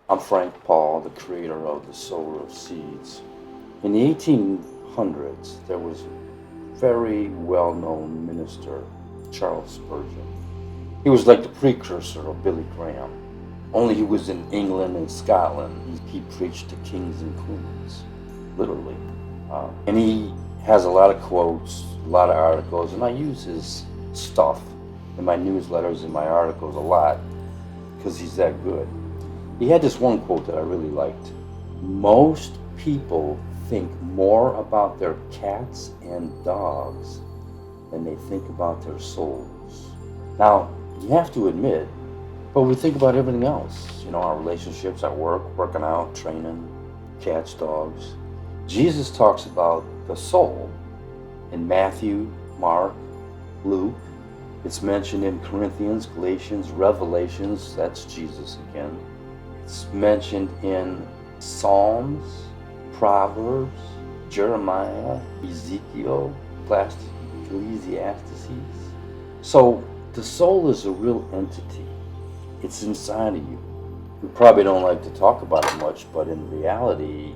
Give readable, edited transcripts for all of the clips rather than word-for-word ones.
I'm Frank Paul, the creator of the Sower of Seeds. In the 1800s, there was a very well-known minister, Charles Spurgeon. He was like the precursor of Billy Graham, only he was in England and Scotland. He preached to kings and queens, literally. And he has a lot of quotes, a lot of articles, and I use his stuff in my newsletters and my articles a lot because he's that good. He had this one quote that I really liked. Most people think more about their cats and dogs than they think about their souls. Now, you have to admit, but we think about everything else. Our relationships at work, working out, training, cats, dogs. Jesus talks about the soul in Matthew, Mark, Luke. It's mentioned in Corinthians, Galatians, Revelations. That's Jesus again. It's mentioned in Psalms, Proverbs, Jeremiah, Ezekiel, Ecclesiastes. So the soul is a real entity. It's inside of you. We probably don't like to talk about it much, but in reality,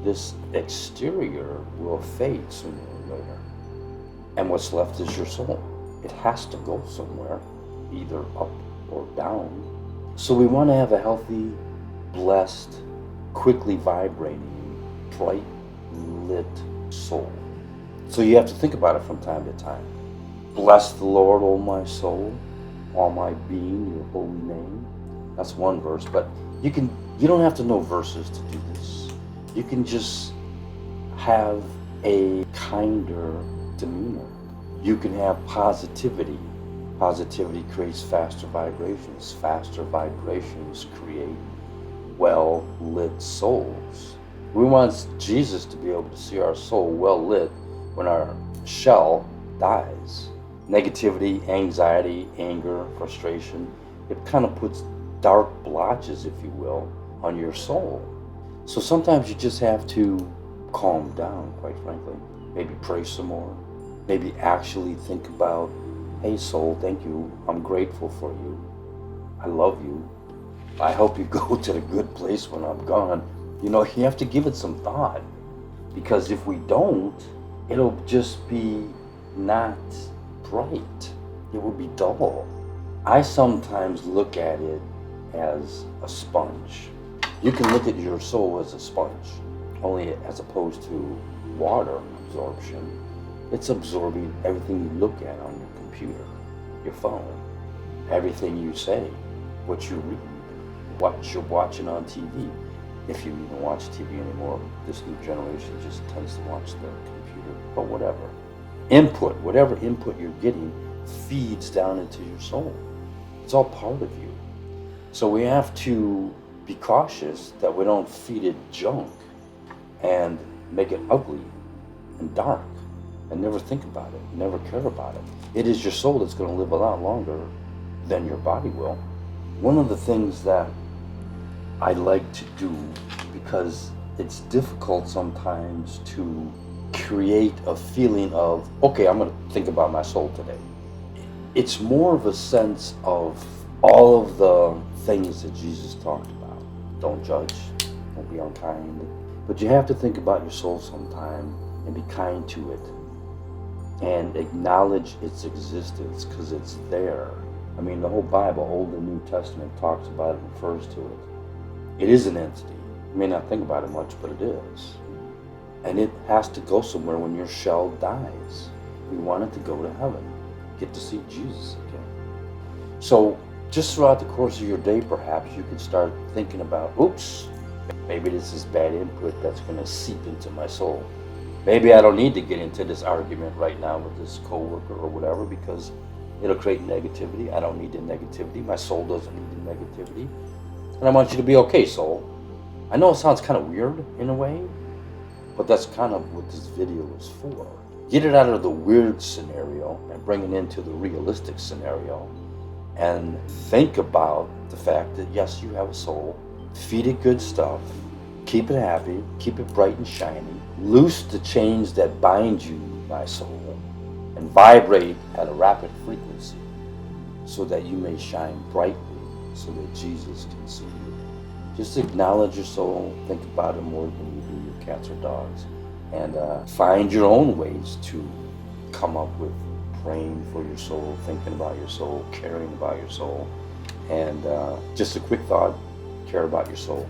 this exterior will fade sooner or later. And what's left is your soul. It has to go somewhere, either up or down. So we want to have a healthy, blessed, quickly vibrating, bright lit soul. So you have to think about it from time to time. Bless the Lord, O my soul, all my being, your holy name. That's one verse, but you don't have to know verses to do this. You can just have a kinder demeanor. You can have positivity. Positivity creates faster vibrations. Faster vibrations create well-lit souls. We want Jesus to be able to see our soul well-lit when our shell dies. Negativity, anxiety, anger, frustration, it kind of puts dark blotches, if you will, on your soul. So sometimes you just have to calm down, quite frankly. Maybe pray some more. Maybe actually think about, hey soul, thank you. I'm grateful for you. I love you. I hope you go to the good place when I'm gone. You have to give it some thought. Because if we don't, it'll just be not bright. It will be dull. I sometimes look at it as a sponge. You can look at your soul as a sponge, only as opposed to water absorption. It's absorbing everything you look at on your computer, your phone, everything you say, what you read, what you're watching on TV. If you even watch TV anymore, this new generation just tends to watch the computer, but whatever. Whatever input you're getting feeds down into your soul. It's all part of you. So we have to be cautious that we don't feed it junk and make it ugly and dark and never think about it, never care about it. It is your soul that's going to live a lot longer than your body will. One of the things that I like to do, because it's difficult sometimes to create a feeling of, okay, I'm going to think about my soul today. It's more of a sense of all of the things that Jesus talked about. Don't judge, don't be unkind. But you have to think about your soul sometime and be kind to it and acknowledge its existence because it's there. I mean, the whole Bible, Old and New Testament, talks about it, refers to it. It is an entity. You may not think about it much, but it is. And it has to go somewhere when your shell dies. We want it to go to heaven, get to see Jesus again. So just throughout the course of your day, perhaps you can start thinking about, oops, maybe this is bad input that's going to seep into my soul. Maybe I don't need to get into this argument right now with this coworker or whatever because it'll create negativity. I don't need the negativity. My soul doesn't need the negativity. And I want you to be okay, soul. I know it sounds kind of weird in a way, but that's kind of what this video is for. Get it out of the weird scenario and bring it into the realistic scenario and think about the fact that yes, you have a soul. Feed it good stuff. Keep it happy. Keep it bright and shiny. Loose the chains that bind you, my soul, and vibrate at a rapid frequency so that you may shine brightly so that Jesus can see you. Just acknowledge your soul. Think about it more than you do your cats or dogs. And find your own ways to come up with praying for your soul, thinking about your soul, caring about your soul. And just a quick thought, care about your soul.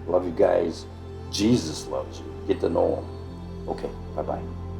Love you guys. Jesus loves you. Get to know him. Okay, bye-bye.